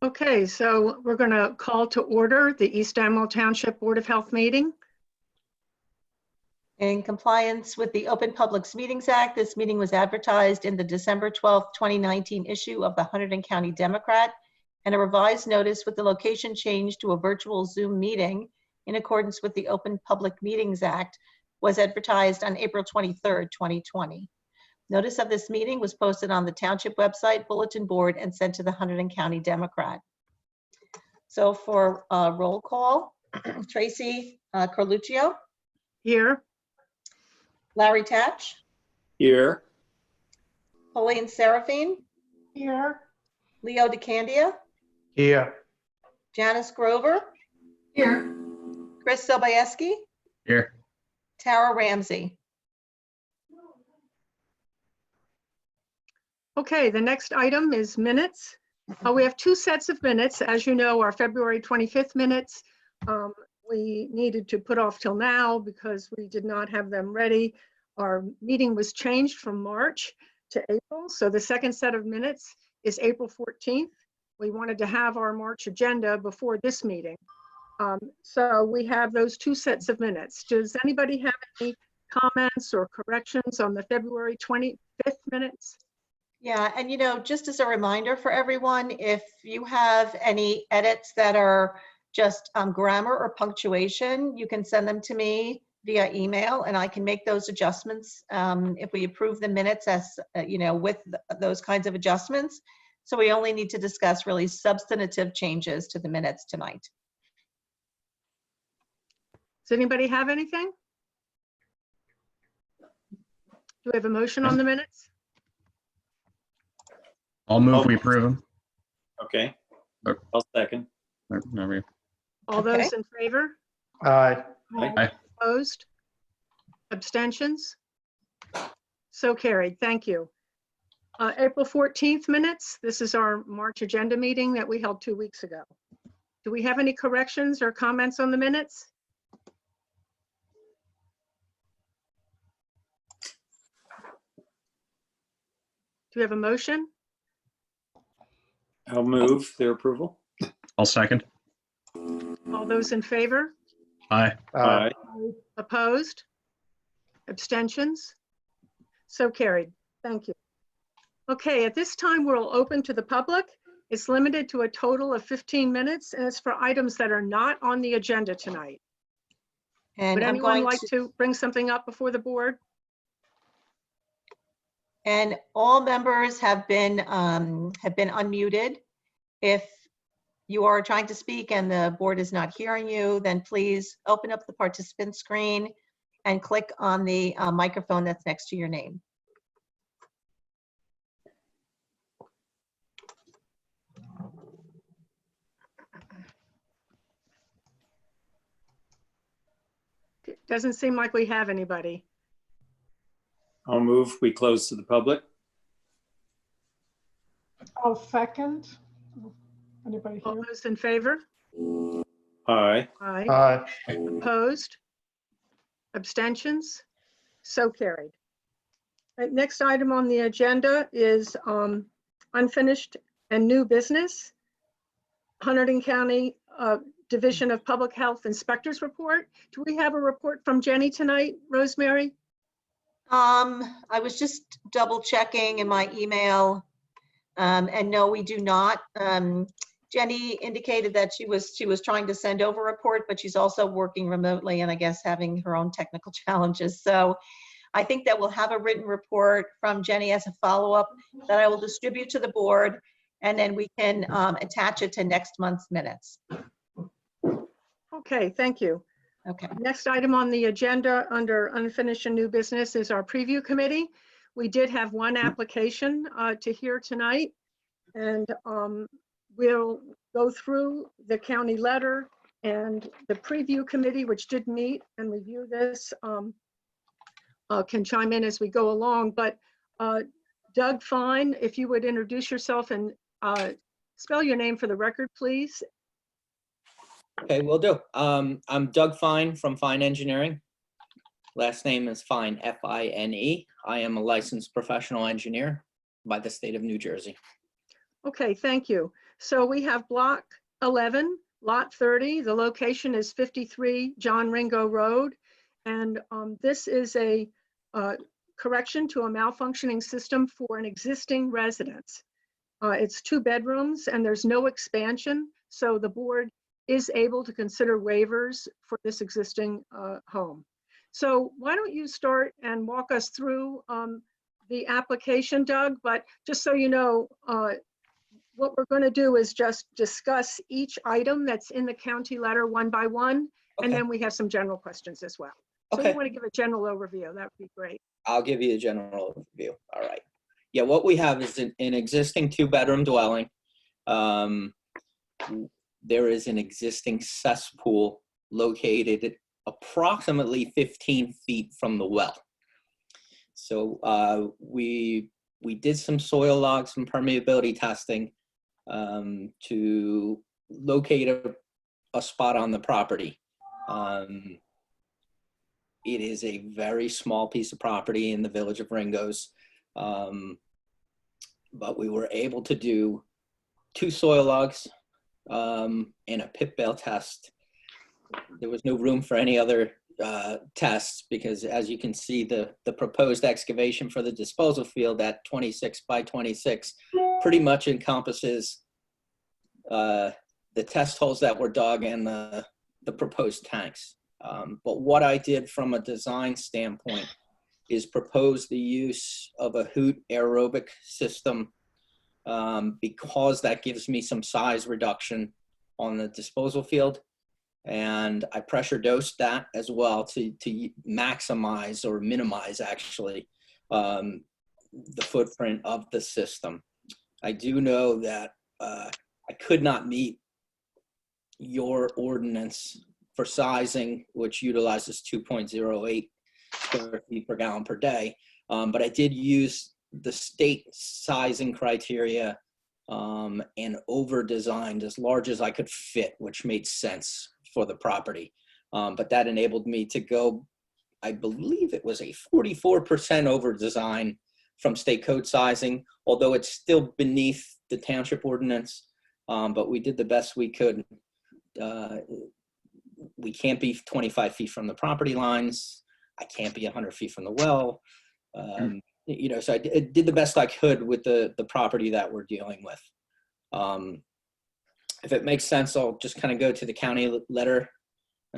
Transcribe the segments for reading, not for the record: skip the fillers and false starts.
Okay, so we're going to call to order the East Amwell Township Board of Health meeting. In compliance with the Open Public Meetings Act, this meeting was advertised in the December 12th, 2019 issue of the Hunterdon County Democrat, and a revised notice with the location change to a virtual Zoom meeting in accordance with the Open Public Meetings Act was advertised on April 23rd, 2020. Notice of this meeting was posted on the Township website, bulletin board, and sent to the Hunterdon County Democrat. So for roll call, Tracy Carluccio. Here. Larry Tatch. Here. Pauline Seraphine. Here. Leo DeCandia. Here. Janice Grover. Here. Chris Sobayeski. Here. Tara Ramsey. Okay, the next item is minutes. We have two sets of minutes. As you know, our February 25th minutes, we needed to put off till now because we did not have them ready. Our meeting was changed from March to April. So the second set of minutes is April 14th. We wanted to have our March agenda before this meeting. So we have those two sets of minutes. Does anybody have any comments or corrections on the February 25th minutes? Yeah, and just as a reminder for everyone, if you have any edits that are just grammar or punctuation, you can send them to me via email and I can make those adjustments if we approve the minutes as, with those kinds of adjustments. So we only need to discuss really substantive changes to the minutes tonight. Does anybody have anything? Do we have a motion on the minutes? I'll move we approve them. Okay. Okay. I'll second. All those in favor? Aye. Aye. Opposed? Abstentions? So carried. Thank you. April 14th minutes. This is our March agenda meeting that we held 2 weeks ago. Do we have any corrections or comments on the minutes? Do we have a motion? I'll move their approval. I'll second. All those in favor? Aye. Aye. Opposed? Abstentions? So carried. Thank you. Okay, at this time, we'll open to the public. It's limited to a total of 15 minutes, and it's for items that are not on the agenda tonight. And Would I'm anyone going like to bring something up before the board? And all members have been unmuted. If you are trying to speak and the board is not hearing you, then please open up the participant screen and click on the microphone that's next to your name. It doesn't seem like we have anybody. I'll move we close to the public. I'll second. Anybody All here? those in favor? Aye. Aye. Aye. Opposed? Abstentions? So carried. Next item on the agenda is unfinished and new business. Hunterdon County Division of Public Health Inspectors Report. Do we have a report from Jenny tonight, Rosemary? I was just double checking in my email, and no, we do not. Jenny indicated that she was trying to send over a report, but she's also working remotely and I guess having her own technical challenges. So I think that we'll have a written report from Jenny as a follow-up that I will distribute to the board, and then we can attach it to next month's minutes. Okay, thank you. Okay. Next item on the agenda under unfinished and new business is our preview committee. We did have one application to hear tonight, and we'll go through the county letter and the preview committee, which did meet and review this, can chime in as we go along. But Doug Fine, if you would introduce yourself and spell your name for the record, please. Okay, will do. I'm Doug Fine from Fine Engineering. Last name is Fine, F-I-N-E. I am a licensed professional engineer by the state of New Jersey. Okay, thank you. So we have block 11, lot 30. The location is 53 John Ringo Road. And this is a correction to a malfunctioning system for an existing residence. It's 2 bedrooms and there's no expansion. So the board is able to consider waivers for this existing home. So why don't you start and walk us through the application, Doug? But just so you know, what we're going to do is just discuss each item that's in the county letter one by one, and Okay. then we have some general questions as well. So Okay. you want to give a general overview, that would be great. I'll give you a general overview. All right. Yeah, what we have is an existing 2-bedroom dwelling. There is an existing cesspool located approximately 15 feet from the well. So we did some soil logs and permeability testing to locate a spot on the property. It is a very small piece of property in the village of Ringgoes, but we were able to do 2 soil logs and a pit bale test. There was no room for any other tests because, as you can see, the proposed excavation for the disposal field at 26 by 26 pretty much encompasses the test holes that were dug and the proposed tanks. But what I did from a design standpoint is propose the use of a hoot aerobic system because that gives me some size reduction on the disposal field. And I pressure dosed that as well to maximize or minimize actually the footprint of the system. I do know that I could not meet your ordinance for sizing, which utilizes 2.08 square feet per gallon per day. But I did use the state sizing criteria and over-designed as large as I could fit, which made sense for the property. But that enabled me to go, I believe it was a 44% over-design from state code sizing, although it's still beneath the township ordinance. But we did the best we could. We can't be 25 feet from the property lines. I can't be 100 feet from the well. You know, so I did the best I could with the property that we're dealing with. If it makes sense, I'll just kind of go to the county letter.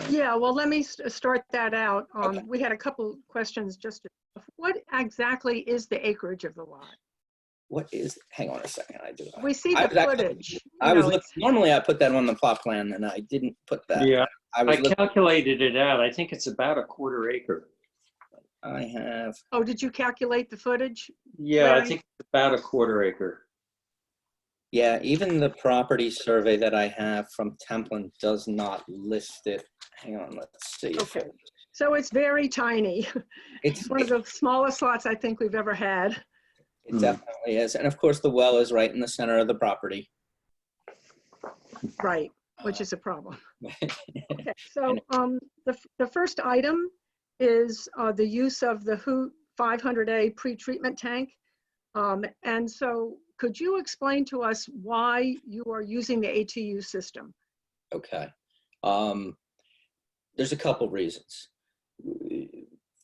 Yeah, well, let me start that out. Okay. We had a couple questions just, what exactly is the acreage of the lot? What is, hang on a second, I do. We see I the was actually- footage. I you was know, looking, normally I put that on the plot plan and I didn't put that. Yeah, I was I looking, calculated it out. I think it's about a 1/4 acre. I have, Oh, did you calculate the footage? Yeah, I Larry? think it's about a 1/4 acre. yeah, even the property survey that I have from Templin does not list it. Hang on, let's see. if Okay. So it's very tiny. It's, One of the smallest lots I think we've ever had. it definitely is. And of course, the well is right in the center of the property. Right, which is a problem. Okay, so the first item is the use of the Hoot 500A pretreatment tank. And so could you explain to us why you are using the ATU system? Okay. There's a couple reasons.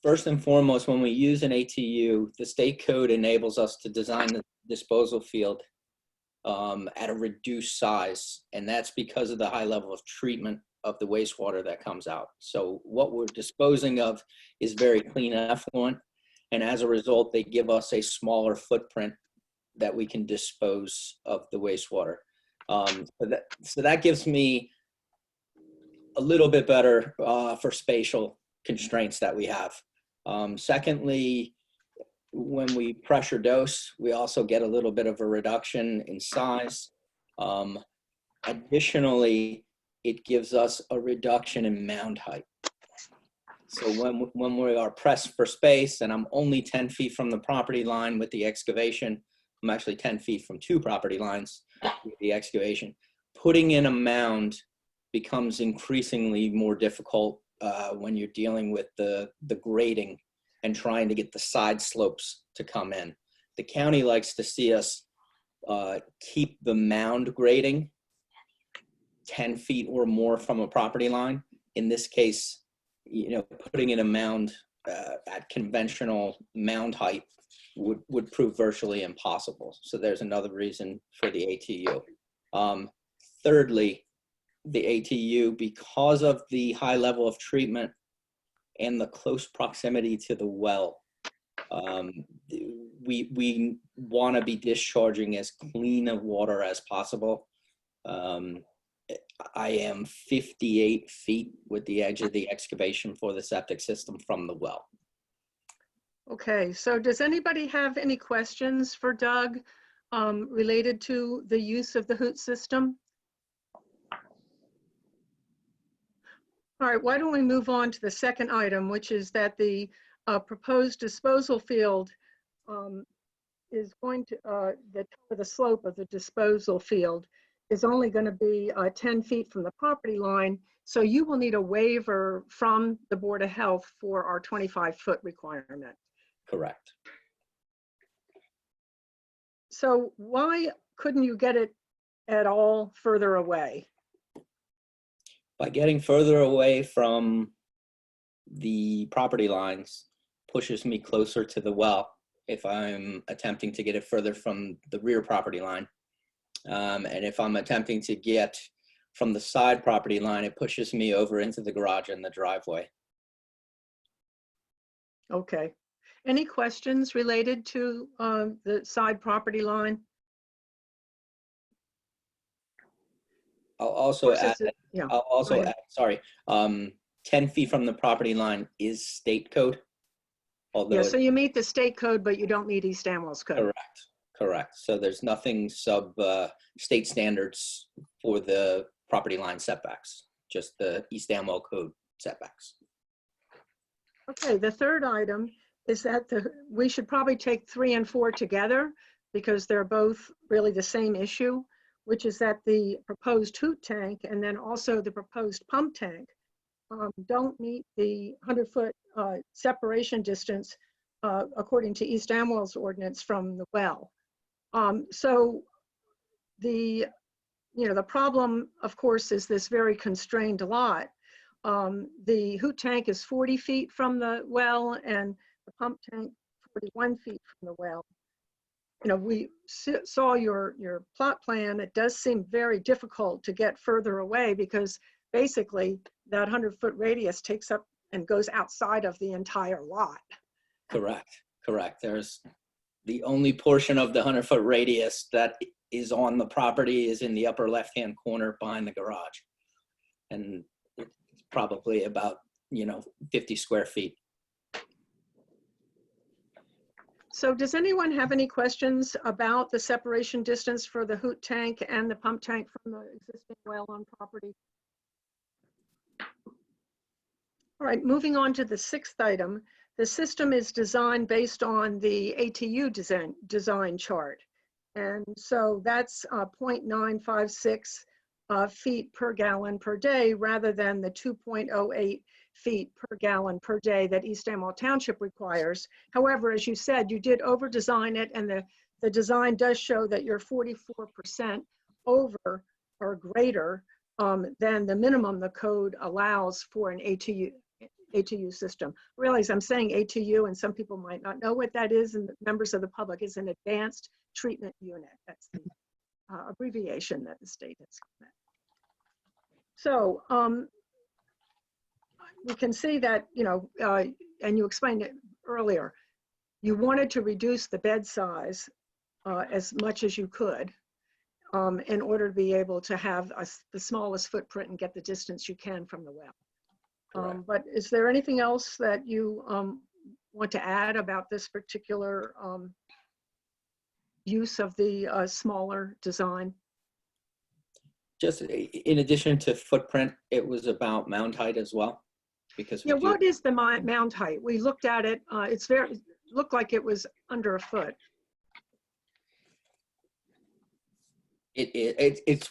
First and foremost, when we use an ATU, the state code enables us to design the disposal field at a reduced size. And that's because of the high level of treatment of the wastewater that comes out. So what we're disposing of is very clean effluent. And as a result, they give us a smaller footprint that we can dispose of the wastewater. So that gives me a little bit better for spatial constraints that we have. Secondly, when we pressure dose, we also get a little bit of a reduction in size. Additionally, it gives us a reduction in mound height. So when we are pressed for space and I'm only 10 feet from the property line with the excavation, I'm actually 10 feet from 2 property lines with the excavation. Putting in a mound becomes increasingly more difficult when you're dealing with the grading and trying to get the side slopes to come in. The county likes to see us keep the mound grading 10 feet or more from a property line. In this case, putting in a mound at conventional mound height would prove virtually impossible. So there's another reason for the ATU. Thirdly, the ATU, because of the high level of treatment and the close proximity to the well, we want to be discharging as clean of water as possible. I am 58 feet with the edge of the excavation for the septic system from the well. Okay, so does anybody have any questions for Doug related to the use of the hoot system? All right, why don't we move on to the second item, which is that the proposed disposal field is going to, the slope of the disposal field is only going to be 10 feet from the property line. So you will need a waiver from the Board of Health for our 25-foot requirement. Correct. So why couldn't you get it at all further away? By getting further away from the property lines pushes me closer to the well if I'm attempting to get it further from the rear property line. And if I'm attempting to get from the side property line, it pushes me over into the garage and the driveway. Okay. Any questions related to the side property line? I'll also add, Yeah. I'll also Go ahead. add, sorry, 10 feet from the property line is state code. Although Yeah, so you meet the state code, but you don't meet East Amwell's code. Correct. So there's nothing sub state standards for the property line setbacks, just the East Amwell code setbacks. Okay, the third item is that we should probably take 3 and 4 together because they're both really the same issue, which is that the proposed hoot tank and then also the proposed pump tank don't meet the 100-foot separation distance according to East Amwell's ordinance from the well. So the problem, of course, is this very constrained lot. The hoot tank is 40 feet from the well and the pump tank 41 feet from the well. We saw your plot plan. It does seem very difficult to get further away because basically that 100-foot radius takes up and goes outside of the entire lot. Correct. There's the only portion of the 100-foot radius that is on the property is in the upper left-hand corner behind the garage. And it's probably about, 50 square feet. So does anyone have any questions about the separation distance for the hoot tank and the pump tank from the existing well on property? All right, moving on to the sixth item. The system is designed based on the ATU design chart. And so that's 0.956 feet per gallon per day rather than the 2.08 feet per gallon per day that East Amwell Township requires. However, as you said, you did over design it, and the design does show that you're 44% over or greater than the minimum the code allows for an ATU system. I realize I'm saying ATU and some people might not know what that is, and members of the public is an advanced treatment unit. That's the abbreviation that the state has given. So we can see that, and you explained it earlier, you wanted to reduce the bed size as much as you could in order to be able to have the smallest footprint and get the distance you can from the well. But is there anything else that you want to add about this particular use of the smaller design? Just in addition to footprint, it was about mound height as well. Because what is the mound height? We looked at it. It looked like it was under a foot.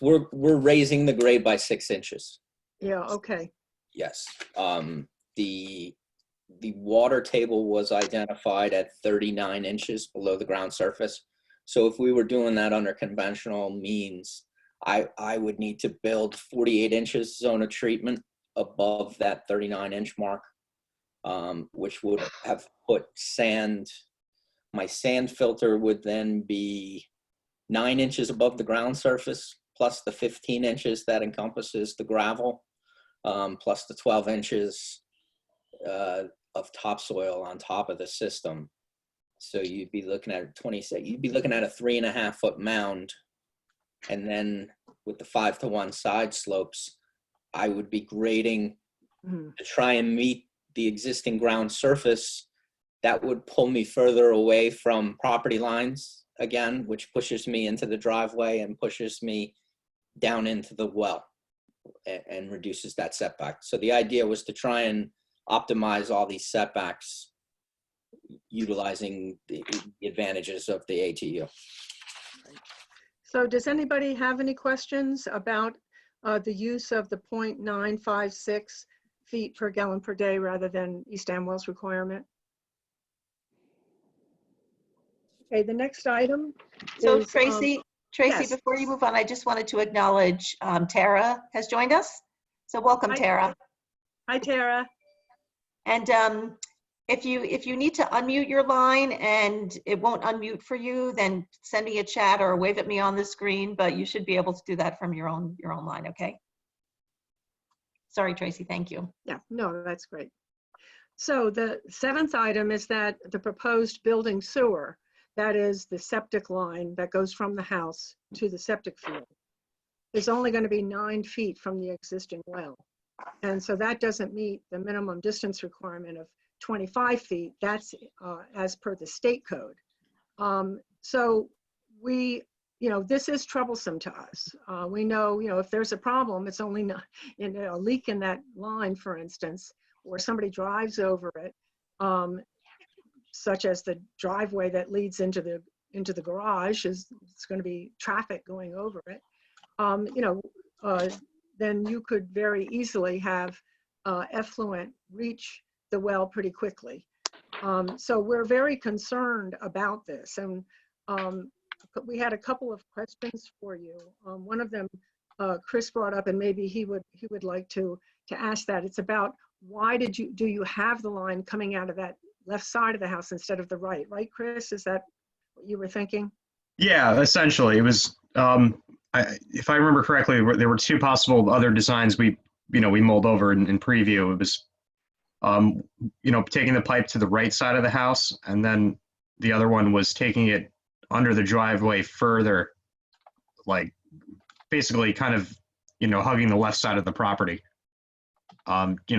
We're raising the grade by 6 inches. Yeah. Okay. Yes. The water table was identified at 39 inches below the ground surface. So if we were doing that under conventional means, I would need to build 48 inches zone of treatment above that 39-inch mark, which would have put sand. My sand filter would then be 9 inches above the ground surface, plus the 15 inches that encompasses the gravel, plus the 12 inches of topsoil on top of the system. So you'd be looking at you'd be looking at a 3.5-foot mound. And then with the 5-to-1 side slopes, I would be grading to try and meet the existing ground surface. That would pull me further away from property lines again, which pushes me into the driveway and pushes me down into the well and reduces that setback. So the idea was to try and optimize all these setbacks utilizing the advantages of the ATU. So does anybody have any questions about the use of the 0.956 feet per gallon per day rather than East Amwell's requirement? Okay, the next item So is, Tracy, yes. before you move on, I just wanted to acknowledge Tara has joined us. So welcome, Hi. Tara. Hi, Tara. And if you need to unmute your line and it won't unmute for you, then send me a chat or wave at me on the screen, but you should be able to do that from your own line, okay? Sorry, Tracy, thank you. Yeah, no, that's great. So the 7th item is that the proposed building sewer, that is the septic line that goes from the house to the septic field, is only going to be 9 feet from the existing well. And so that doesn't meet the minimum distance requirement of 25 feet. That's as per the state code. So we, this is troublesome to us. We know, if there's a problem, it's only not, a leak in that line, for instance, or somebody drives over it, such as the driveway that leads into the garage it's going to be traffic going over it. Then you could very easily have effluent reach the well pretty quickly. So we're very concerned about this. And we had a couple of questions for you. One of them, Chris brought up, and maybe he would like to ask that. It's about why do you have the line coming out of that left side of the house instead of the right, Chris? Is that what you were thinking? Yeah, essentially, it was. If I remember correctly, there were 2 possible other designs we mulled over in preview. It was, taking the pipe to the right side of the house, and then the other one was taking it under the driveway further, like basically kind of, hugging the left side of the property,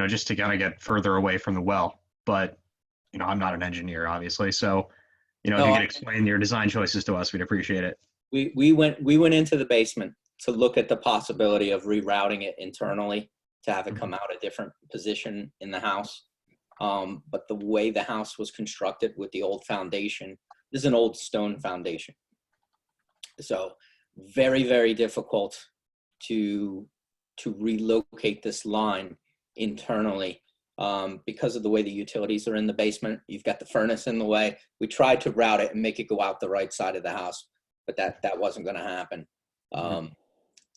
just to kind of get further away from the well. But, I'm not an engineer, obviously. So, if you could explain your design choices to us, we'd appreciate it. We went into the basement to look at the possibility of rerouting it internally to have it come out a different position in the house. But the way the house was constructed with the old foundation, this is an old stone foundation. So very, very difficult to relocate this line internally because of the way the utilities are in the basement. You've got the furnace in the way. We tried to route it and make it go out the right side of the house, but that wasn't going to happen.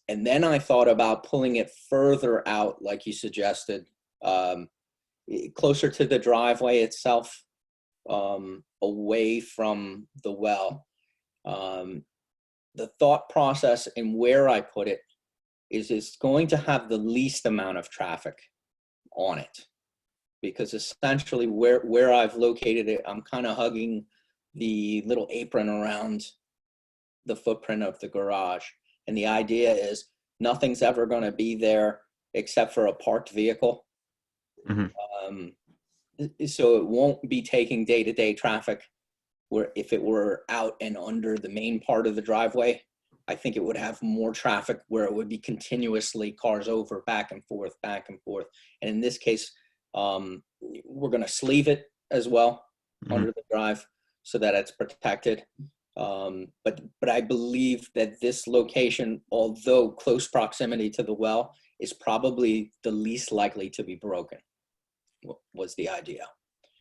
And then I thought about pulling it further out, like you suggested, closer to the driveway itself, away from the well. The thought process and where I put it is it's going to have the least amount of traffic on it, because essentially where I've located it, I'm kind of hugging the little apron around the footprint of the garage. And the idea is nothing's ever going to be there except for a parked vehicle. So it won't be taking day-to-day traffic, where if it were out and under the main part of the driveway, I think it would have more traffic where it would be continuously cars over, back and forth. And in this case, we're going to sleeve it as well under the drive so that it's protected. But I believe that this location, although close proximity to the well, is probably the least likely to be broken, was the idea.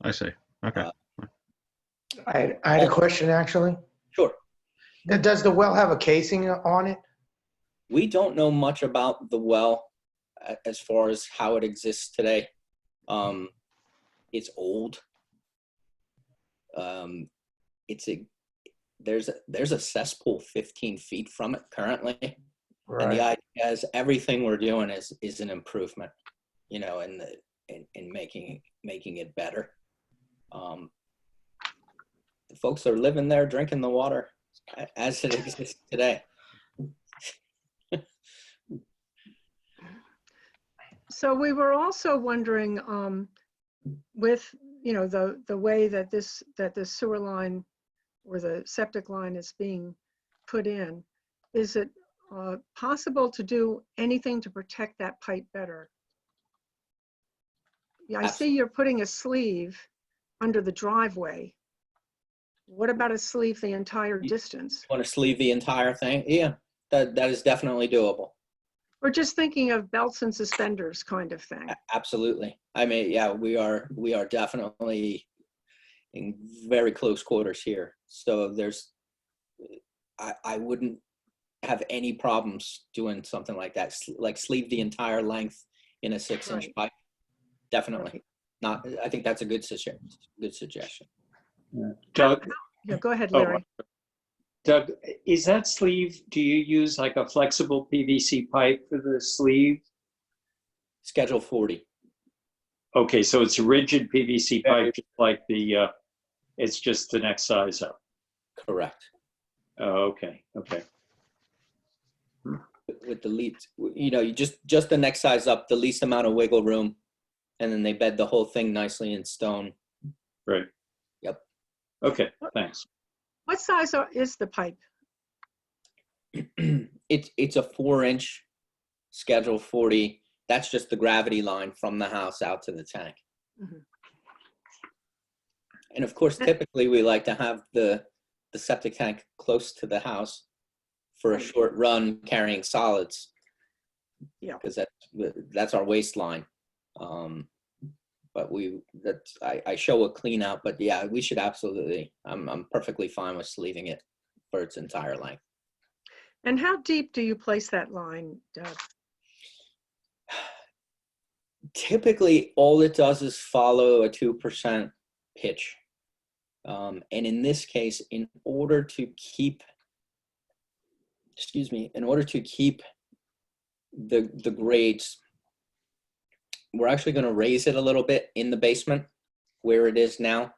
I see. Okay. I had a question, actually. Sure. Does the well have a casing on it? We don't know much about the well as far as how it exists today. It's old. There's a cesspool 15 feet from it currently. And the Right. idea is everything we're doing is an improvement, you know, in making it better. The folks are living there, drinking the water as it exists today. So we were also wondering, with, you know, the way that this sewer line or the septic line is being put in, is it possible to do anything to protect that pipe better? Yeah, I see you're putting a sleeve under the driveway. What about a sleeve the entire distance? Want to sleeve the entire thing? Yeah, that is definitely doable. We're just thinking of belts and suspenders kind of thing. Absolutely. I mean, yeah, we are definitely in very close quarters here. So I wouldn't have any problems doing something like that, like sleeve the entire length in a 6-inch Right. pipe. Definitely. Right. Not. I think that's a good suggestion. Doug, Yeah, go ahead, Oh, Larry. Doug, is that sleeve, do you use like a flexible PVC pipe for the sleeve? Schedule 40. Okay, so it's a rigid PVC pipe, just like it's just the next size up. Correct. Oh, okay, okay. With the least, you know, you just the next size up, the least amount of wiggle room, and then they bed the whole thing nicely in stone. Right. Yep. Okay, thanks. What size is the pipe? It's a 4-inch Schedule 40. That's just the gravity line from the house out to the tank. Mhm. And of course, typically we like to have the septic tank close to the house for a Right. short run carrying solids. Yeah. Because that's our waistline. But I show a clean out, but yeah, we should absolutely, I'm perfectly fine with sleeving it for its entire length. And how deep do you place that line, Doug? Typically, all it does is follow a 2% pitch. And in this case, in order to keep the grades, we're actually going to raise it a little bit in the basement where it is now.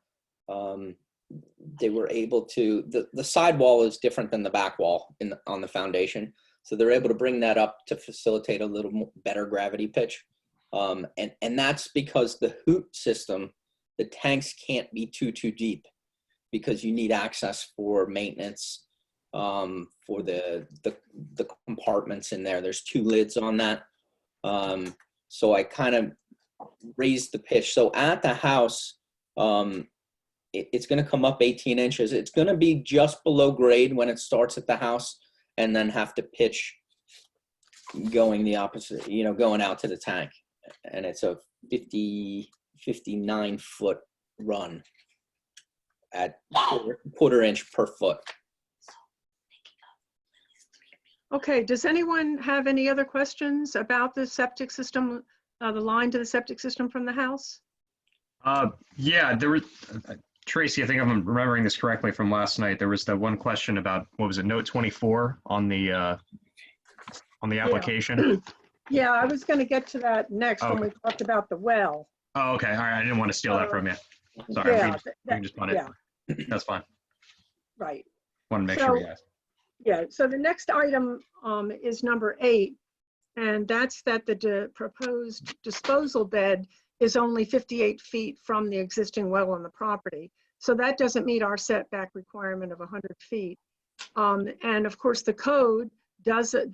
They were able to, the side wall is different than the back wall on the foundation. So they're able to bring that up to facilitate a little more, better gravity pitch. And that's because the hoot system, the tanks can't be too deep because you need access for maintenance, for the compartments in there. There's 2 lids on that. So I kind of raised the pitch. So at the house, it's going to come up 18 inches. It's going to be just below grade when it starts at the house, and then have to pitch going the opposite, you know, going out to the tank. And it's a 59 foot run at quarter inch per foot. Okay, does anyone have any other questions about the septic system, the line to the septic system from the house? Yeah, there was, Tracy, I think I'm remembering this correctly from last night. There was that one question about, what was it, note 24 on the application? Yeah, I was going to get to that next when we Okay. talked about the well. Oh, okay, all right, I didn't want to steal that from you. Sorry, Yeah, we can just punt it. yeah, That's fine. right. Want to make sure we ask. Yeah, so the next item is number 8, and that's that the proposed disposal bed is only 58 feet from the existing well on the property. So that doesn't meet our setback requirement of 100 feet. And of course, the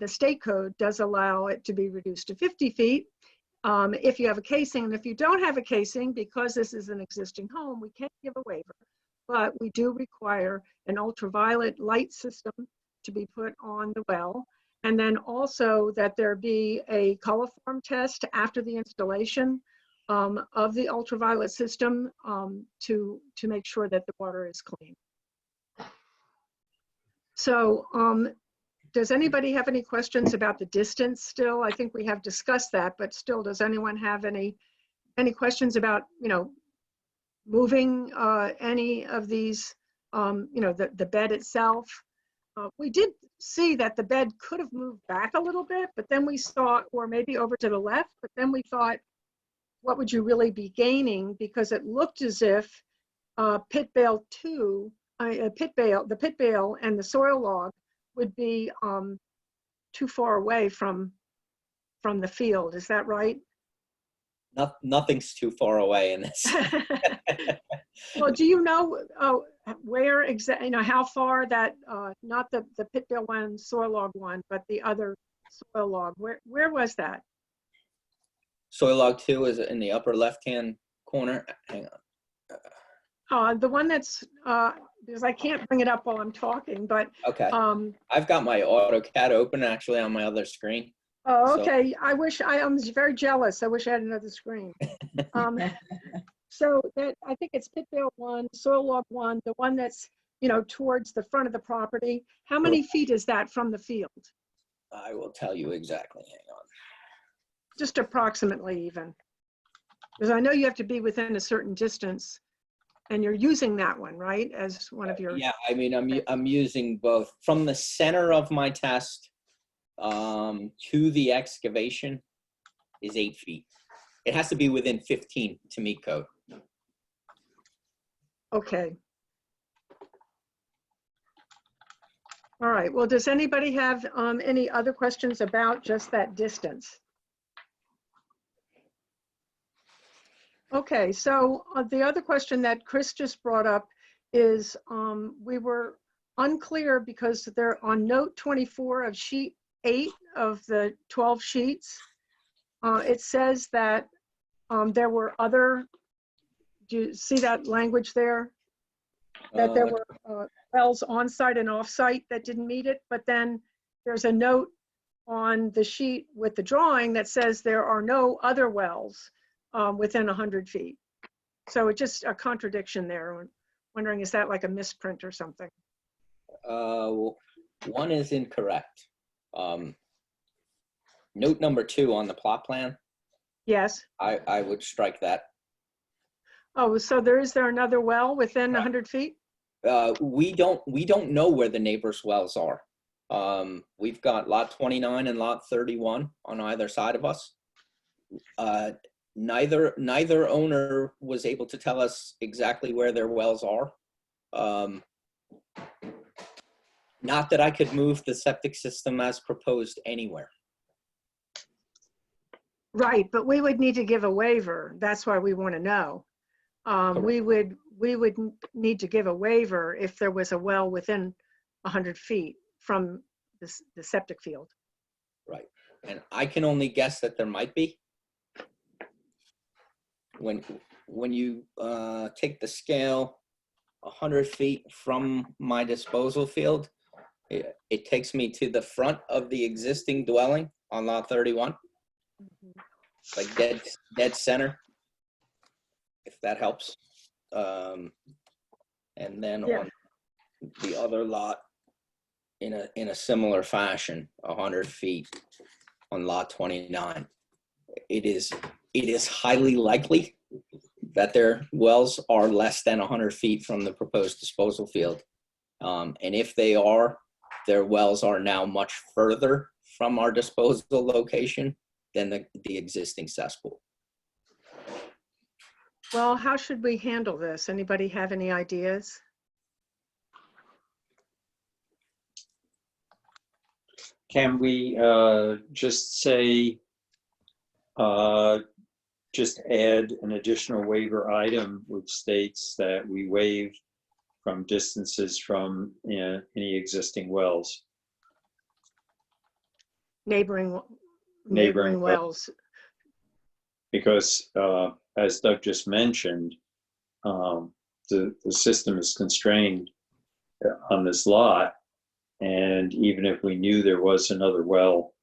state code does allow it to be reduced to 50 feet if you have a casing. And if you don't have a casing, because this is an existing home, we can't give a waiver, but we do require an ultraviolet light system to be put on the well. And then also that there be a coliform test after the installation of the ultraviolet system to make sure that the water is clean. So does anybody have any questions about the distance still? I think we have discussed that, but still, does anyone have any questions about, moving any of these, the bed itself? We did see that the bed could have moved back a little bit, but then we saw, or maybe over to the left, but then we thought, what would you really be gaining? Because it looked as if pit bale 2, the pit bale and the soil log would be too far away from the field. Is that right? Nothing's too far away in this. Well, do you know where exactly, how far that, not the pit bale one, soil log one, but the other soil log, where was that? Soil log 2 is in the upper left-hand corner. Hang on. The one that's, because I can't bring it up while I'm talking, but. Okay. I've got my AutoCAD open actually on my other screen. Oh, So- okay. I'm very jealous. I wish I had another screen. So that, I think it's pit bale 1, soil log 1, the one that's, towards the front of the property. How many feet is that from the field? I will tell you exactly. Hang on. Just approximately even. Because I know you have to be within a certain distance and you're using that one, right? As one of your. Yeah, I mean, I'm using both from the center of my test to the excavation is 8 feet. It has to be within 15 to meet code. Okay. All right. Well, does anybody have any other questions about just that distance? Okay, so the other question that Chris just brought up is we were unclear because they're on note 24 of sheet 8 of the 12 sheets. It says that there were other, do you see that language there? That there were wells on site and off site that didn't meet it, but then there's a note on the sheet with the drawing that says there are no other wells within 100 feet. So it's just a contradiction there. I'm wondering, is that like a misprint or something? One is incorrect. Note number 2 on the plot plan, Yes. I would strike that. Oh, so is there another well within 100 feet? We don't know where the neighbors' wells are. We've got lot 29 and lot 31 on either side of us. Neither owner was able to tell us exactly where their wells are. Not that I could move the septic system as proposed anywhere. Right, but we would need to give a waiver. That's why we want to know. We would need to give a waiver if there was a well within 100 feet from the septic field. Right, and I can only guess that there might be. When you take the scale 100 feet from my disposal field, it takes me to the front of the existing dwelling on lot 31, like dead center, if that helps. And then Yeah. on the other lot, in a similar fashion, 100 feet on lot 29. It is highly likely that their wells are less than 100 feet from the proposed disposal field. And if they are, their wells are now much further from our disposal location than the existing cesspool. Well, how should we handle this? Anybody have any ideas? Can we just say, just add an additional waiver item which states that we waive from distances from any existing wells? Neighboring Neighboring wells. Because as Doug just mentioned, the system is constrained on this lot. And even if we knew there was another well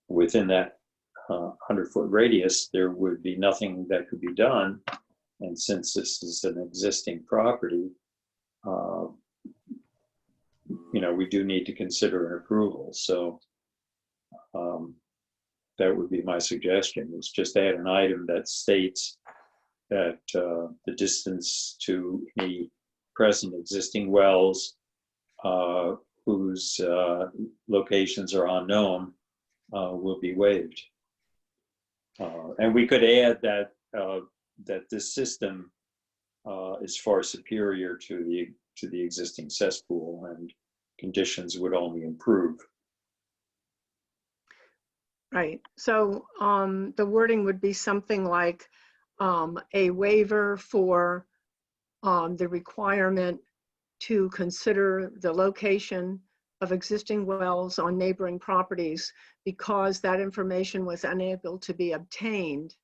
within that 100-foot radius, there would be nothing that could be done. And since this is an existing property, we do need to consider an approval. So that would be my suggestion, is just add an item that states that the distance to any present existing wells whose locations are unknown will be waived. And we could add that that this system is far superior to the existing cesspool, and conditions would only improve. Right. So the wording would be something like a waiver for the requirement to consider the location of existing wells on neighboring properties because that information was unable to be obtained,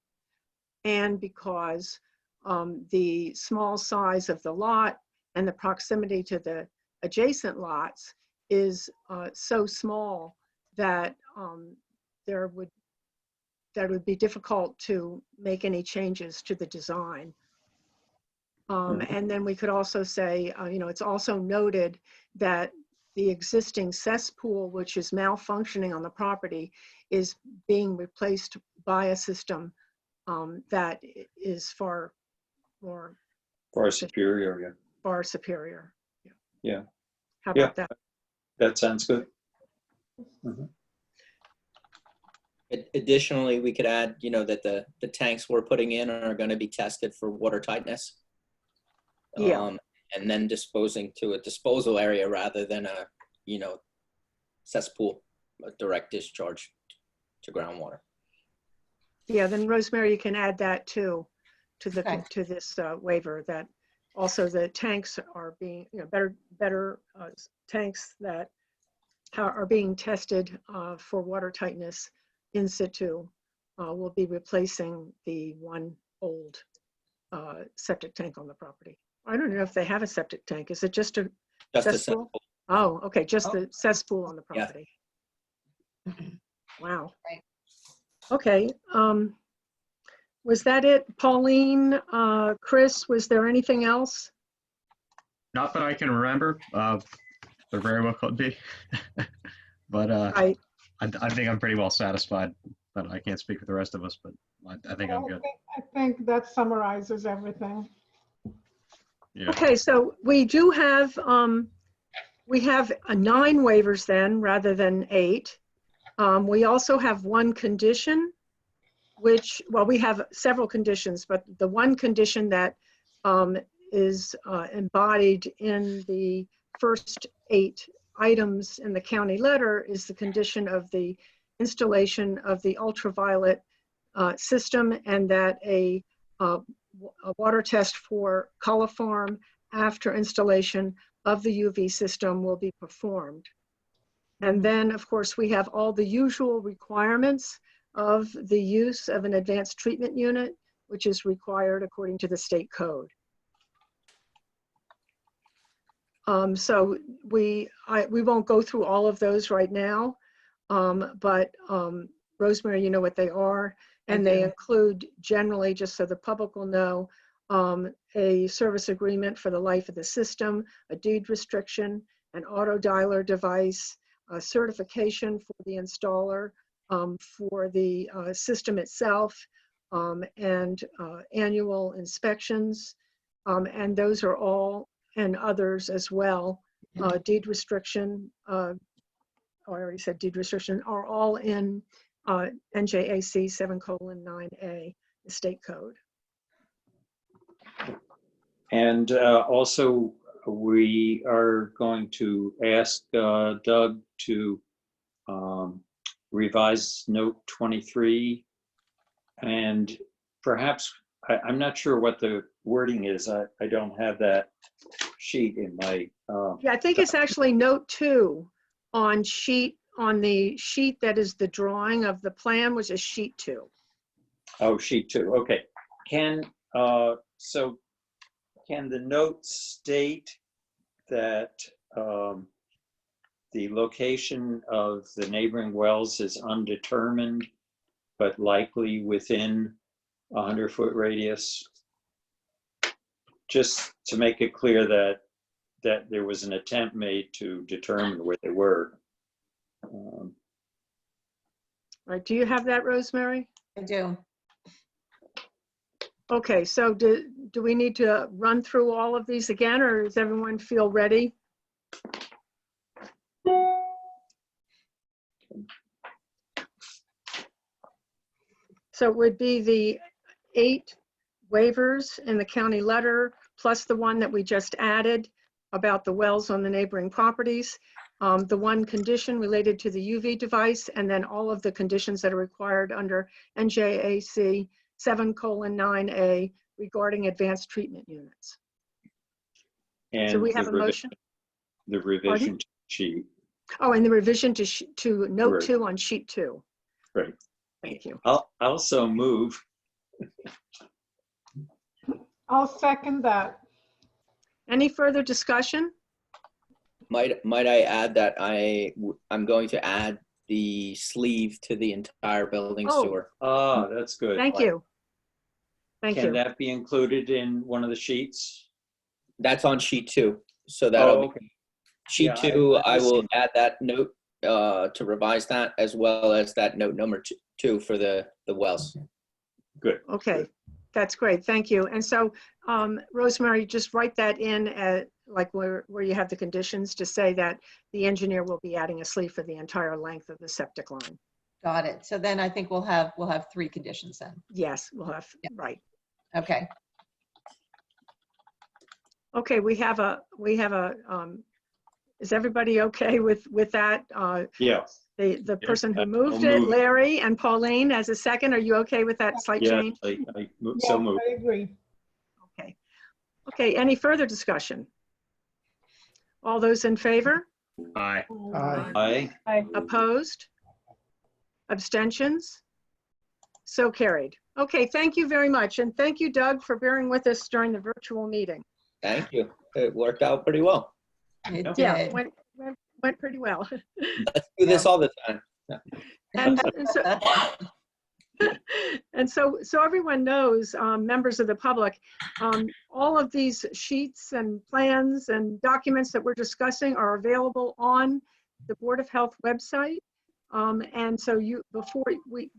and because the small size of the lot and the proximity to the adjacent lots is so small that that would be difficult to make any changes to the design. And then we could also say, it's also noted that the existing cesspool, which is malfunctioning on the property, is being replaced by a system that is far Superior, yeah. far superior. Yeah. How about that? That sounds good. Additionally, we could add, that the tanks we're putting in are going to be tested for water tightness. Yeah. And then disposing to a disposal area rather than a, cesspool, a direct discharge to groundwater. Yeah, then Rosemary, you can add that too, to the Okay. to this waiver, that also the tanks are being, better tanks that are being tested for water tightness in situ will be replacing the one old septic tank on the property. I don't know if they have a septic tank. Is it just a Just a cesspool? cesspool. Oh, okay, just the cesspool on the Yeah. property. Wow. Right. Okay. Was that it? Pauline, Chris, was there anything else? Not that I can remember. There very well could be. But Right. I think I'm pretty well satisfied. But I can't speak for the rest of us, but I think I'm good. I think that summarizes everything. Yeah. Okay, so we do have, we have 9 waivers then, rather than 8. We also have one condition, which, well, we have several conditions, but the one condition that is embodied in the first 8 items in the county letter is the condition of the installation of the ultraviolet system, and that a water test for coliform after installation of the UV system will be performed. And then, of course, we have all the usual requirements of the use of an advanced treatment unit, which is required according to the state code. So we won't go through all of those right now, but Rosemary, you know what they are, and they include generally, just so the public will know, a service agreement for the life of the system, a deed restriction, an auto dialer device, a certification for the installer for the system itself, and annual inspections, and those are all, and others as well. Deed restriction, I already said deed restriction, are all in NJAC 7:9A, the state code. And also, we are going to ask Doug to revise note 23, and perhaps, I'm not sure what the wording is. I don't have that sheet in my. Yeah, I think it's actually note 2 on the sheet that is the drawing of the plan, which is sheet 2. Oh, sheet 2. Okay. So can the note state that the location of the neighboring wells is undetermined, but likely within a 100-foot radius? Just to make it clear that that there was an attempt made to determine where they were. Right, do you have that, Rosemary? I do. Okay, so do we need to run through all of these again, or does everyone feel ready? So it would be the 8 waivers in the county letter, plus the one that we just added about the wells on the neighboring properties, the one condition related to the UV device, and then all of the conditions that are required under NJAC 7:9A regarding advanced treatment units. And So we the have a motion. The revision sheet. Oh, and the revision to note Right. 2 on sheet 2. Right. Thank you. I'll also move. I'll second that. Any further discussion? Might I add that I'm going to add the sleeve to the entire building Oh. sewer. Ah, that's good. Thank you. Thank Can you. that be included in one of the sheets? That's on sheet 2. So that'll be okay. sheet Yeah, 2. I will see. add that note to revise that, as well as that note number 2 for the wells. Good. Okay, good. that's great. Thank you. And so, Rosemary, just write that in at like where you have the conditions to say that the engineer will be adding a sleeve for the entire length of the septic line. Got it. So then I think we'll have 3 conditions then. Yes, we'll have, Yeah. right. Okay. Okay, we have a, is everybody okay with that? Yeah. The person who I'll moved it, move. Larry and Pauline as a second, are you okay with that slight Yeah. change? So Yes, move. I agree. Okay. Okay, any further discussion? All those in favor? Aye. Aye. Opposed? Abstentions? So carried. Okay, thank you very much. And thank you, Doug, for bearing with us during the virtual meeting. Thank you. It worked out pretty well. It Yeah, did. went pretty well. Let's do this all the time. And so everyone knows, members of the public, all of these sheets and plans and documents that we're discussing are available on the Board of Health website. And so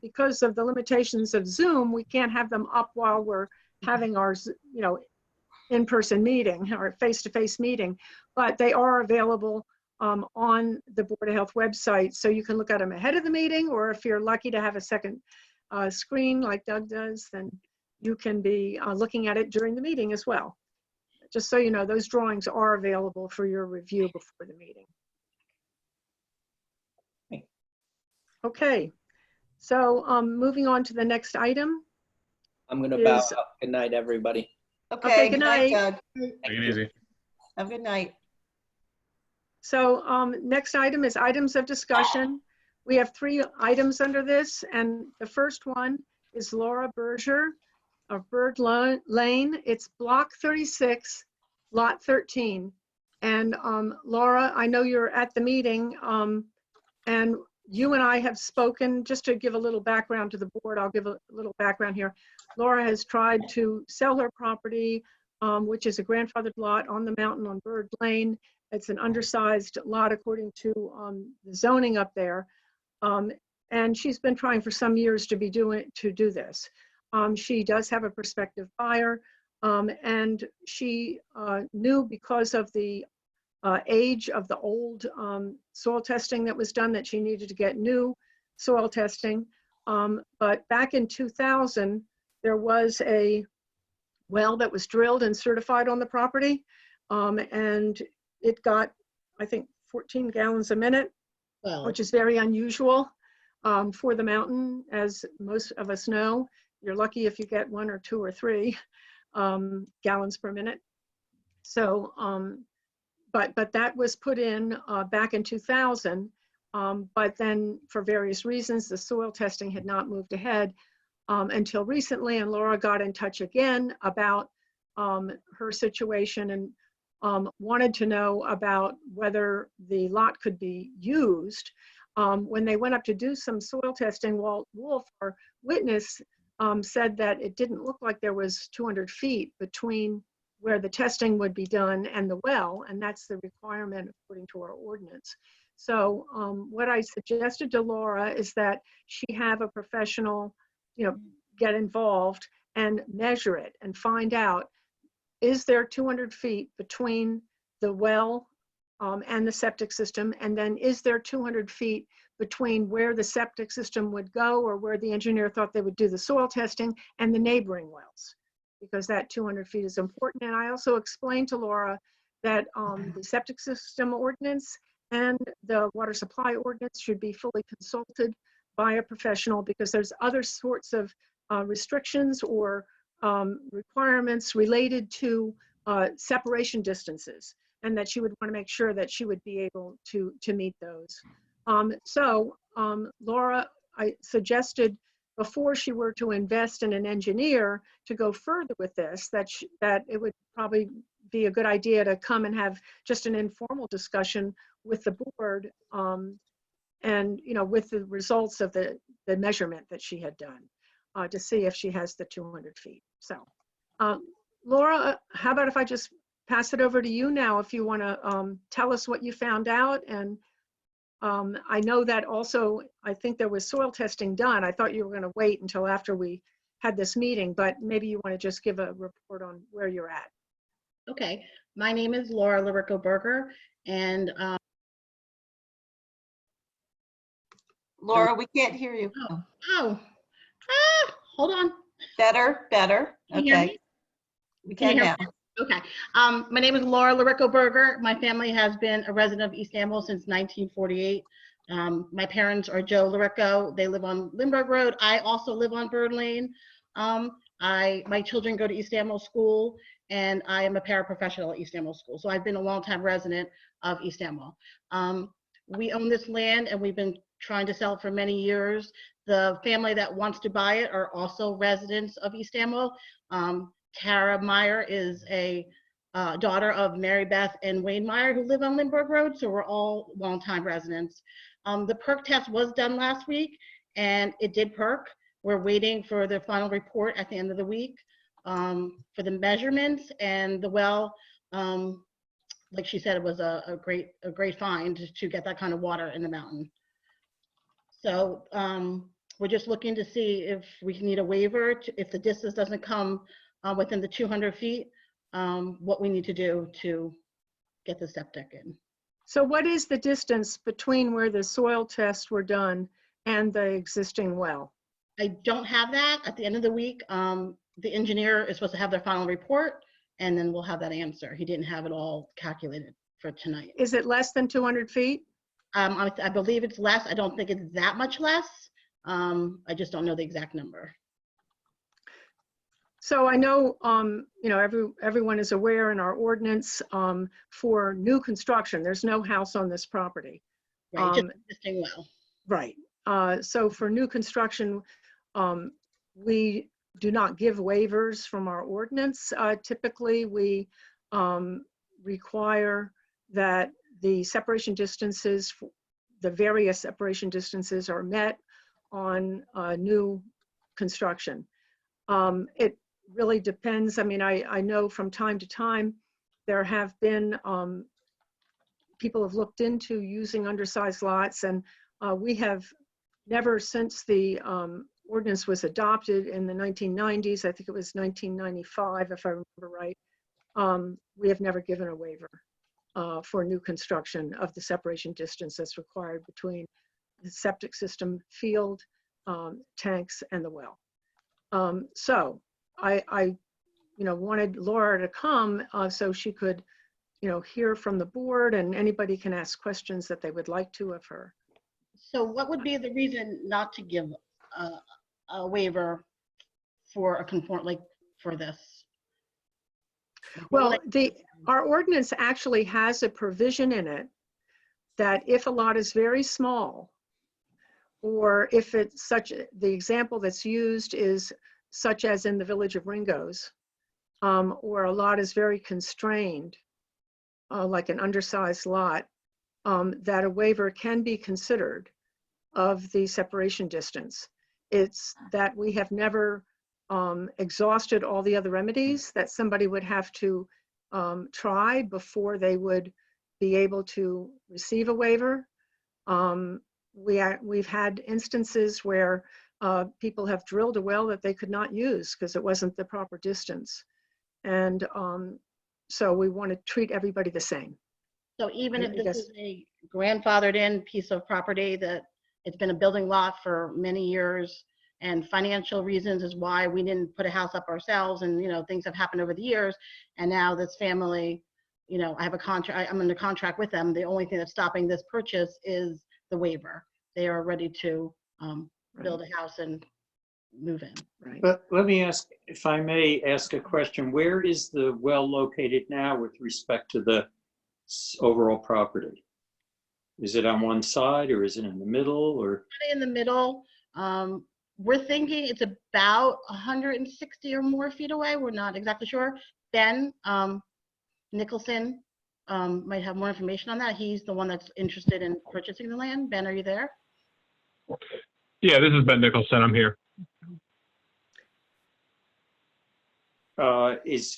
because of the limitations of Zoom, we can't have them up while we're having our, in-person meeting or face-to-face meeting, but they are available on the Board of Health website. So you can look at them ahead of the meeting, or if you're lucky to have a second screen like Doug does, then you can be looking at it during the meeting as well. Just so you know, those drawings are available for your review before the meeting. Okay, so moving on to the next item. I'm going to bow Is- out. Good night, everybody. Okay. good Good night, night. Doug. Take it easy. Have a good night. So next item is items of discussion. We have 3 items under this, and the first one is Laura Berger of Bird Lane. It's block 36, lot 13. And Laura, I know you're at the meeting, and you and I have spoken. Just to give a little background to the board, I'll give a little background here. Laura has tried to sell her property, which is a grandfathered lot on the mountain on Bird Lane. It's an undersized lot according to the zoning up there. And she's been trying for some years to do this. She does have a prospective buyer, and she knew because of the age of the old soil testing that was done that she needed to get new soil testing. But back in 2000, there was a well that was drilled and certified on the property, and it got, I think, 14 gallons a minute, which is very unusual for the mountain, as most of us know. You're lucky if you get 1 or 2 or 3 gallons per minute. So, but that was put in back in 2000. But then for various reasons, the soil testing had not moved ahead until recently. And Laura got in touch again about her situation and wanted to know about whether the lot could be used. When they went up to do some soil testing, Walt Wolf, our witness, said that it didn't look like there was 200 feet between where the testing would be done and the well, and that's the requirement according to our ordinance. So what I suggested to Laura is that she have a professional, get involved and measure it and find out, is there 200 feet between the well and the septic system? And then is there 200 feet between where the septic system would go or where the engineer thought they would do the soil testing and the neighboring wells? Because that 200 feet is important. And I also explained to Laura that the septic system ordinance and the water supply ordinance should be fully consulted by a professional, because there's other sorts of restrictions or requirements related to separation distances, and that she would want to make sure that she would be able to meet those. Laura, I suggested before she were to invest in an engineer to go further with this, that it would probably be a good idea to come and have just an informal discussion with the board, and with the results of the measurement that she had done, to see if she has the 200 feet. So, Laura, how about if I just pass it over to you now, if you want to tell us what you found out. And I know that also, I think there was soil testing done. I thought you were going to wait until after we had this meeting, but maybe you want to just give a report on where you're at. Okay, my name is Laura Larico Berger, and Laura, we can't hear you. hold on. Better. Can you hear Okay. me? We Can can you now. hear Okay. My name is Laura Larico Berger. My family has been a resident of East Amwell since 1948. My parents are Joe Larico. They live on Lindbergh Road. I also live on Bird Lane. My children go to East Amwell School, and I am a paraprofessional at East Amwell School. So I've been a longtime resident of East Amwell. We own this land, and we've been trying to sell it for many years. The family that wants to buy it are also residents of East Amwell. Tara Meyer is a daughter of Mary Beth and Wayne Meyer, who live on Lindbergh Road, so we're all longtime residents. The perk test was done last week, and it did perk. We're waiting for the final report at the end of the week for the measurements, and the well, like she said, it was a great find to get that kind of water in the mountain. So we're just looking to see if we need a waiver, if the distance doesn't come within the 200 feet, what we need to do to get the septic in. So what is the distance between where the soil tests were done and the existing well? I don't have that. At the end of the week, the engineer is supposed to have their final report, and then we'll have that answer. He didn't have it all calculated for tonight. Is it less than 200 feet? I believe it's less. I don't think it's that much less. I just don't know the exact number. So I know, everyone is aware in our ordinance for new construction, there's no house on this property. Right, just existing well. Right. So for new construction, we do not give waivers from our ordinance. Typically, we require that the separation distances, the various separation distances are met on new construction. It really depends. I mean, I know from time to time, there have been, people have looked into using undersized lots, and we have never, since the ordinance was adopted in the 1990s, I think it was 1995, if I remember right, we have never given a waiver for new construction of the separation distance that's required between the septic system, field, tanks, and the well. So I wanted Laura to come so she could, hear from the board, and anybody can ask questions that they would like to of her. So what would be the reason not to give a waiver for a for this? Well, our ordinance actually has a provision in it that if a lot is very small, or if it's the example that's used is such as in the village of Ringgoes, or a lot is very constrained, like an undersized lot, that a waiver can be considered of the separation distance. It's that we have never exhausted all the other remedies that somebody would have to try before they would be able to receive a waiver. We've had instances where people have drilled a well that they could not use because it wasn't the proper distance. And so we want to treat everybody the same. So even I if this guess- is a grandfathered in piece of property that it's been a building lot for many years and financial reasons is why we didn't put a house up ourselves and, things have happened over the years. And now this family, I have a contract, I'm under contract with them. The only thing that's stopping this purchase is the waiver. They are ready to build a house and move in. Right. But let me ask, if I may ask a question, where is the well located now with respect to the overall property? Is it on one side or is it in the middle or? In the middle. We're thinking it's about 160 or more feet away. We're not exactly sure. Ben Nicholson might have more information on that. He's the one that's interested in purchasing the land. Ben, are you there? Yeah, this is Ben Nicholson. I'm here.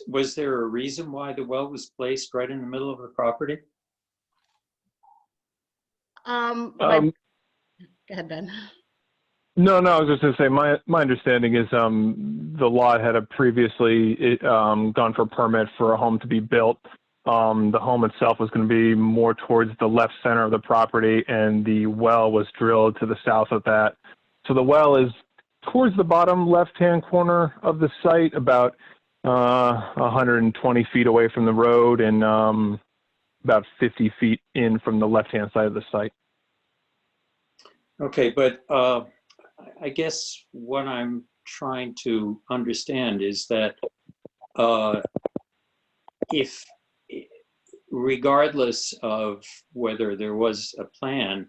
Was there a reason why the well was placed right in the middle of the property? Go ahead, Ben. No, I was just going to say my understanding is the lot had previously gone for a permit for a home to be built. The home itself was going to be more towards the left center of the property, and the well was drilled to the south of that. So the well is towards the bottom left-hand corner of the site, about 120 feet away from the road and about 50 feet in from the left-hand side of the site. Okay, but I guess what I'm trying to understand is that if, regardless of whether there was a plan,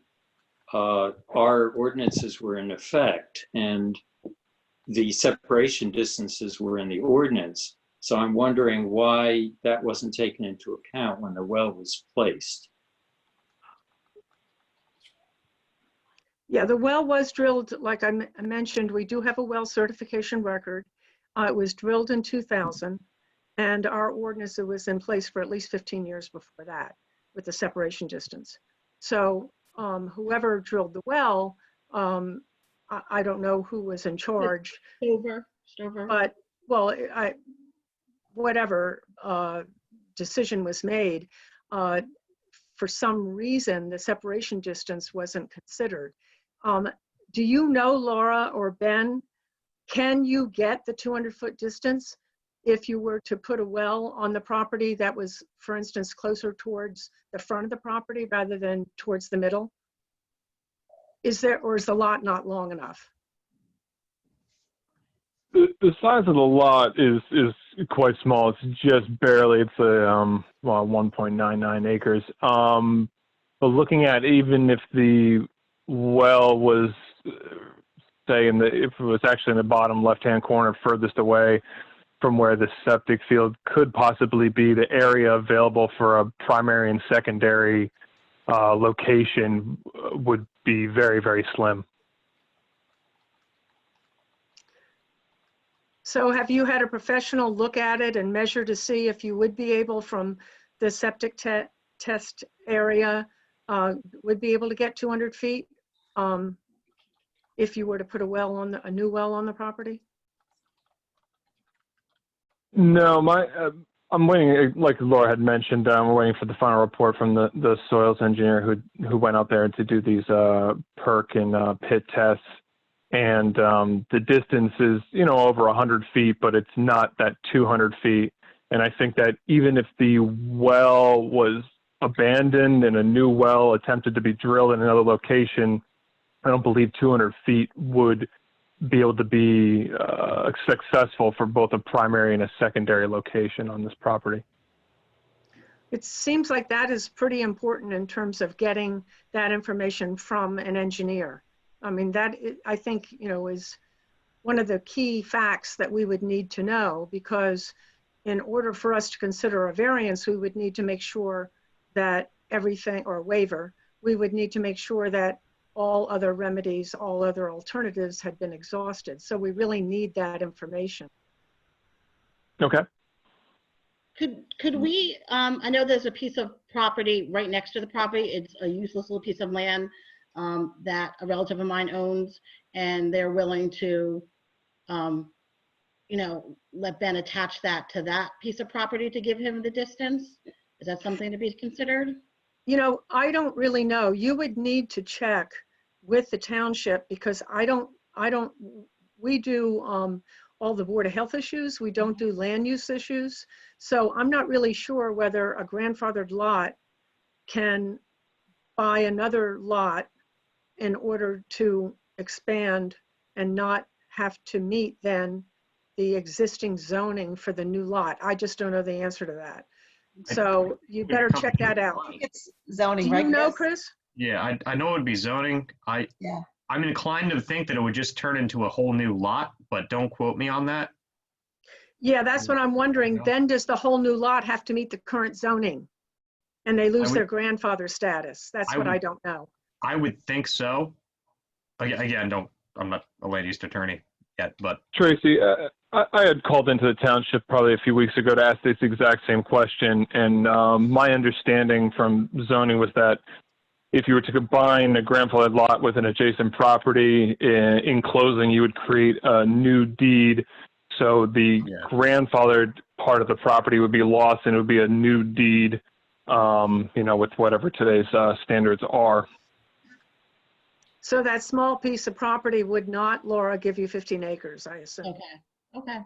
our ordinances were in effect and the separation distances were in the ordinance. So I'm wondering why that wasn't taken into account when the well was placed. Yeah, the well was drilled, like I mentioned, we do have a well certification record. It was drilled in 2000, and our ordinance was in place for at least 15 years before that with the separation distance. So whoever drilled the well, I don't know who was in charge. Stover. But, well, whatever decision was made, for some reason, the separation distance wasn't considered. Do you know, Laura or Ben, can you get the 200-foot distance if you were to put a well on the property that was, for instance, closer towards the front of the property rather than towards the middle? Is there, or is the lot not long enough? The size of the lot is quite small. It's just barely. It's a 1.99 acres. But looking at even if the well was, say, if it was actually in the bottom left-hand corner, furthest away from where the septic field could possibly be, the area available for a primary and secondary location would be very, very slim. So have you had a professional look at it and measure to see if you would be able from the septic test area, would be able to get 200 feet if you were to put a new well on the property? No, I'm waiting, like Laura had mentioned, we're waiting for the final report from the soils engineer who went out there to do these perk and pit tests. And the distance is, over 100 feet, but it's not that 200 feet. And I think that even if the well was abandoned and a new well attempted to be drilled in another location, I don't believe 200 feet would be able to be successful for both a primary and a secondary location on this property. It seems like that is pretty important in terms of getting that information from an engineer. I mean, that I think, is one of the key facts that we would need to know, because in order for us to consider a variance, we would need to make sure that everything, or a waiver, we would need to make sure that all other remedies, all other alternatives had been exhausted. So we really need that information. Okay. Could we, I know there's a piece of property right next to the property. It's a useless little piece of land that a relative of mine owns, and they're willing to, you know, let Ben attach that to that piece of property to give him the distance. Is that something to be considered? You know, I don't really know. You would need to check with the township because we do all the Board of Health issues. We don't do land use issues. So I'm not really sure whether a grandfathered lot can buy another lot in order to expand and not have to meet then the existing zoning for the new lot. I just don't know the answer to that. So you better check that out. I think it's zoning, Do right? you know, Chris? Chris? Yeah, I know it would be zoning. Yeah. I'm inclined to think that it would just turn into a whole new lot, but don't quote me on that. Yeah, that's what I'm wondering. No. Then does the whole new lot have to meet the current zoning? And they lose would- their grandfather status? That's I what I would- don't know. I would think so. Again, I'm not a land use attorney yet, but Tracy, I had called into the township probably a few weeks ago to ask this exact same question, and my understanding from zoning was that if you were to combine a grandfathered lot with an adjacent property, in closing, you would create a new deed. So the grandfathered part of the property would be lost, and it would be a new deed, you know, with whatever today's standards are. So that small piece of property would not, Laura, give you 15 acres, I assume. Okay, okay.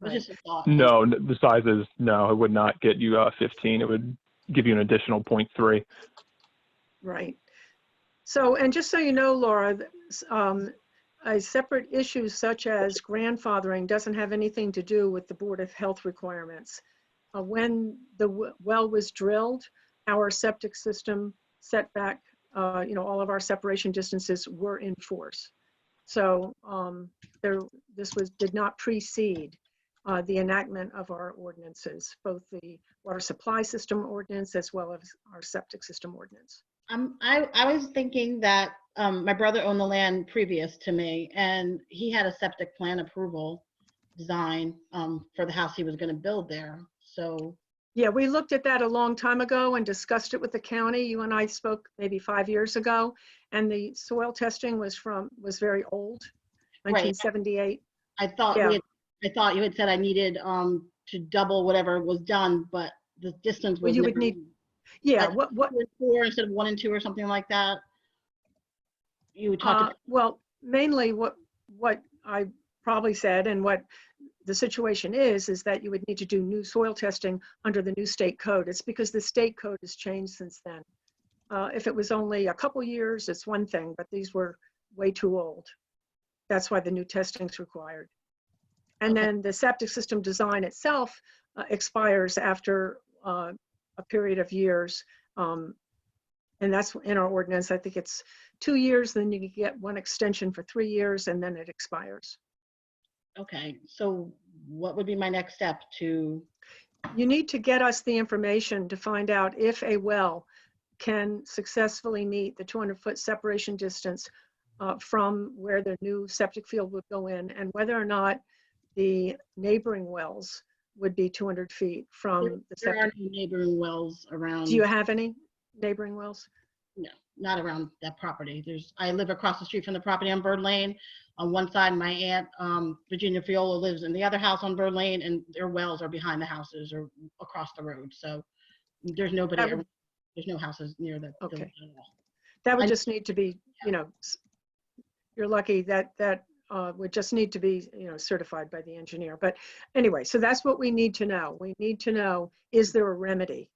Right. Just a thought. No, the size is, no, it would not get you 15. It would give you an additional 0.3. Right. So, and just so you know, Laura, a separate issue such as grandfathering doesn't have anything to do with the Board of Health requirements. When the well was drilled, our septic system setback, you know, all of our separation distances were in force. So this did not precede the enactment of our ordinances, both the water supply system ordinance as well as our septic system ordinance. I was thinking that my brother owned the land previous to me, and he had a septic plan approval design for the house he was going to build there. So yeah, we looked at that a long time ago and discussed it with the county. You and I spoke maybe 5 years ago, and the soil testing was very old, 1978. I thought Yeah. I thought you had said I needed to double whatever was done, but the distance was Well, you would never- need, yeah, like 2 and 4 instead of 1 and 2 or something like that. You talked well, mainly what I probably said and what the situation is that you would need to do new soil testing under the new state code. It's because the state code has changed since then. If it was only a couple years, it's one thing, but these were way too old. That's why the new testing is required. And then the septic system design itself expires after a period of years. And that's in our ordinance. I think it's 2 years, then you can get one extension for 3 years, and then it expires. Okay, so what would be my next step to? You need to get us the information to find out if a well can successfully meet the 200-foot separation distance from where the new septic field would go in, and whether or not the neighboring wells would be 200 feet from the There are septic. no neighboring wells around. Do you have any neighboring wells? No, not around that property. I live across the street from the property on Bird Lane. On one side, my aunt, Virginia Fiola, lives in the other house on Bird Lane, and their wells are behind the houses or across the road. So there's nobody, That would- there's no houses near the. Okay. That would I- just need to be, you know, you're lucky that would just need to be, you know, certified by the engineer. But anyway, so that's what we need to know. We need to know, is there a remedy?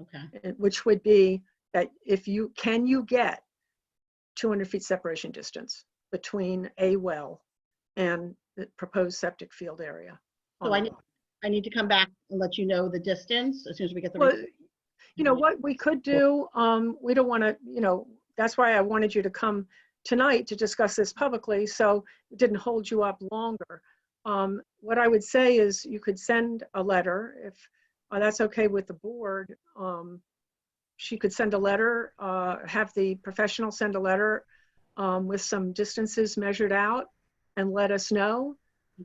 Okay. Which would be that can you get 200 feet separation distance between a well and the proposed septic field area? So I need to come back and let you know the distance as soon as we get the. Well, you know, what we could do, we don't want to, you know, that's why I wanted you to come tonight to discuss this publicly, so it didn't hold you up longer. What I would say is you could send a letter if that's okay with the board, she could send a letter, have the professional send a letter with some distances measured out and let us know.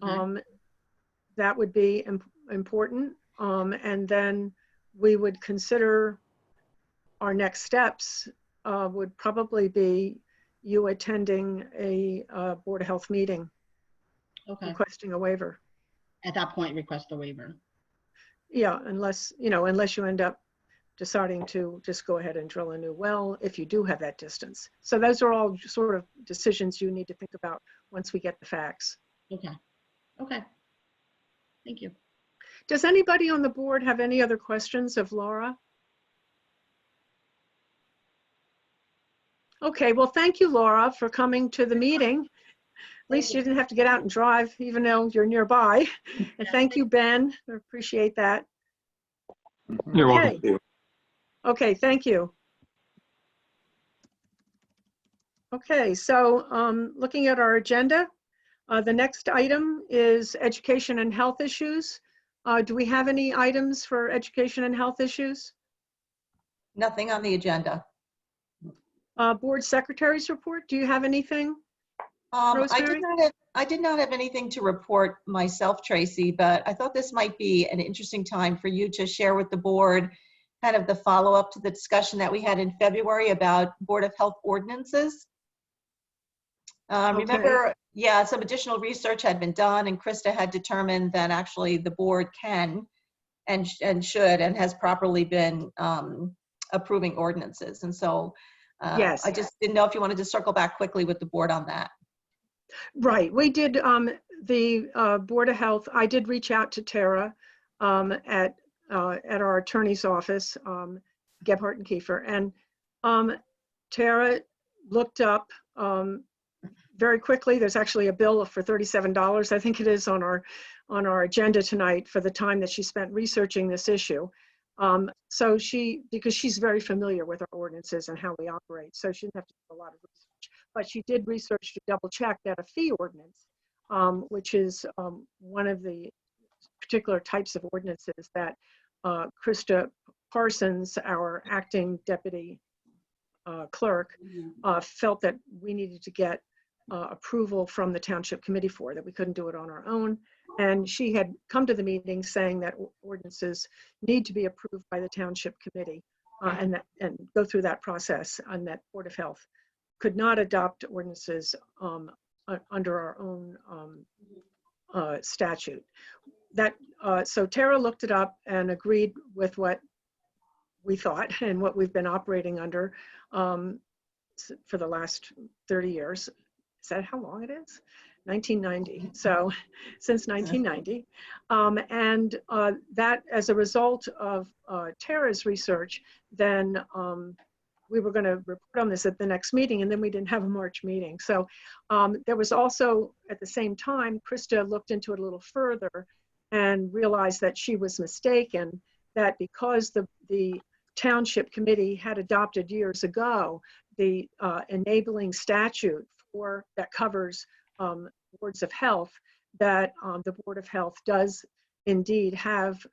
Okay. That would be important. And then we would consider our next steps would probably be you attending a Board of Health meeting, Okay. requesting a waiver. At that point, request a waiver. Yeah, unless you end up deciding to just go ahead and drill a new well if you do have that distance. So those are all sort of decisions you need to think about once we get the facts. Okay. Okay. Thank you. Does anybody on the board have any other questions of Laura? Okay, well, thank you, Laura, for coming to the meeting. At least you didn't have to get out and drive, even though you're nearby. And thank you, Ben. I appreciate that. You're Okay. welcome. Okay, thank you. Okay, so looking at our agenda, the next item is education and health issues. Do we have any items for education and health issues? Nothing on the agenda. Board secretary's report, do you have anything? Rosemary? I did not have anything to report myself, Tracy, but I thought this might be an interesting time for you to share with the board kind of the follow-up to the discussion that we had in February about Board of Health ordinances. Remember, yeah, some additional research had been done and Krista had determined that actually the board can and should and has properly been approving ordinances. And so Yes. I just didn't know if you wanted to circle back quickly with the board on that. Right, we did the Board of Health. I did reach out to Tara at our attorney's office, Gebhardt and Kiefer, and Tara looked up very quickly. There's actually a bill for $37, I think it is, on our agenda tonight for the time that she spent researching this issue. So because she's very familiar with our ordinances and how we operate, so she didn't have to do a lot of research. But she did research to double check that a fee ordinance, which is one of the particular types of ordinances that Krista Parsons, our acting deputy clerk, felt that we needed to get approval from the township committee for, that we couldn't do it on our own. And she had come to the meeting saying that ordinances need to be approved by the township committee and go through that process, and that Board of Health could not adopt ordinances under our own statute. So Tara looked it up and agreed with what we thought and what we've been operating under for the last 30 years. Is that how long it is? 1990. So since 1990. And that, as a result of Tara's research, then we were going to report on this at the next meeting, and then we didn't have a March meeting. So there was also, at the same time, Krista looked into it a little further and realized that she was mistaken, that because the township committee had adopted years ago the enabling statute that covers boards of health, that the Board of Health does indeed have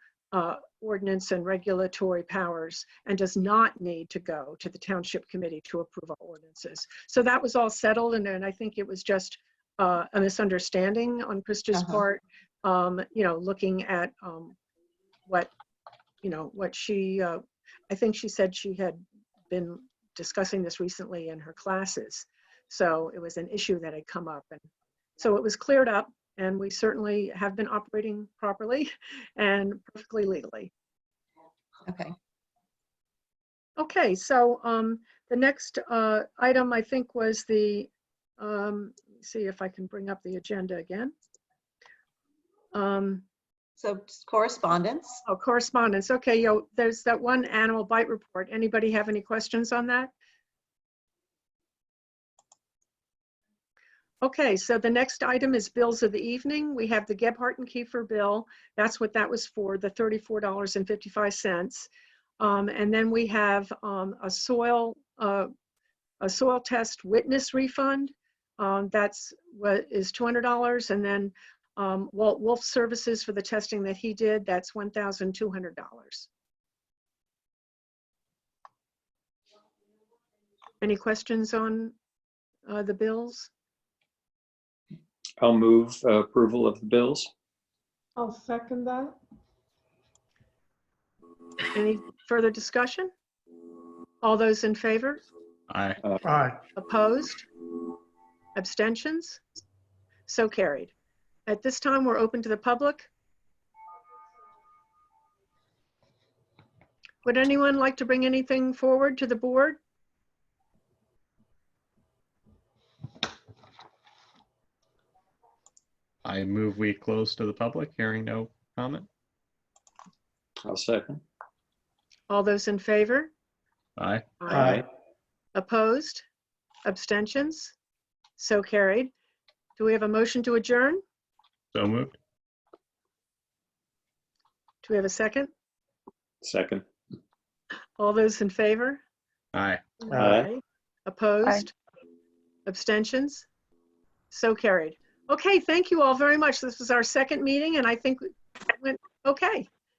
ordinance and regulatory powers and does not need to go to the township committee to approve our ordinances. So that was all settled, and then I think it was just a misunderstanding on Krista's part, looking at what she, I think she said she had been discussing this recently in her classes. So it was an issue that had come up, and so it was cleared up, and we certainly have been operating properly and perfectly legally. Okay. Okay, so the next item, I think, was the, let me see if I can bring up the agenda again. So correspondence. Oh, correspondence. Okay, there's that one animal bite report. Anybody have any questions on that? Okay, so the next item is bills of the evening. We have the Gebhardt and Kiefer bill. That's what that was for, the $34.55. And then we have a soil test witness refund. That's what is $200. And then Walt Wolf Services for the testing that he did, that's $1,200. Any questions on the bills? I'll move approval of the bills. I'll second that. Any further discussion? All those in favor? Aye. Aye. Opposed? Abstentions? So carried. At this time, we're open to the public. Would anyone like to bring anything forward to the board? I move we close to the public, hearing no comment. I'll second. All those in favor? Aye. Aye. Opposed? Abstentions? So carried. Do we have a motion to adjourn? So moved. Do we have a second? Second. All those in favor? Aye. Aye. Opposed? Abstentions? So carried. Okay, thank you all very much. This was our second meeting and I think it went okay.